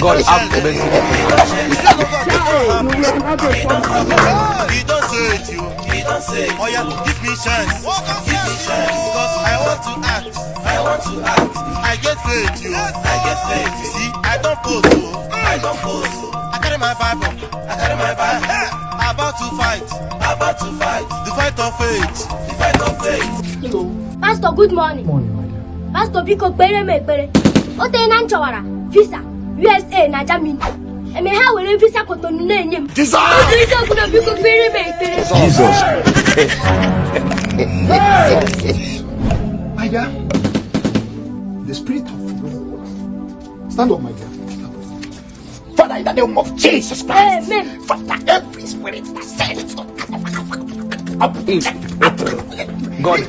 God have mercy. He don't say it, you. He don't say it. Oh yeah, give me chance. Give me chance. Because I want to act. I want to act. I get faith, you. I get faith. See, I don't pose, oh. I don't pose. I carry my Bible. I carry my Bible. About to fight. About to fight. The fight of faith. The fight of faith. Hello. Pastor, good morning. Morning, my dear. Pastor, biko kpere m ekpere. O te na nchọwara visa USA na Germany. Eme ha were visa Cotonou na-enye m. Jesus! Biko kpere m ekpere. Jesus. My dear, the spirit of Lord. Stand up, my dear. Stand up. Father, in the name of Jesus Christ. Amen. Father, every spirit that says God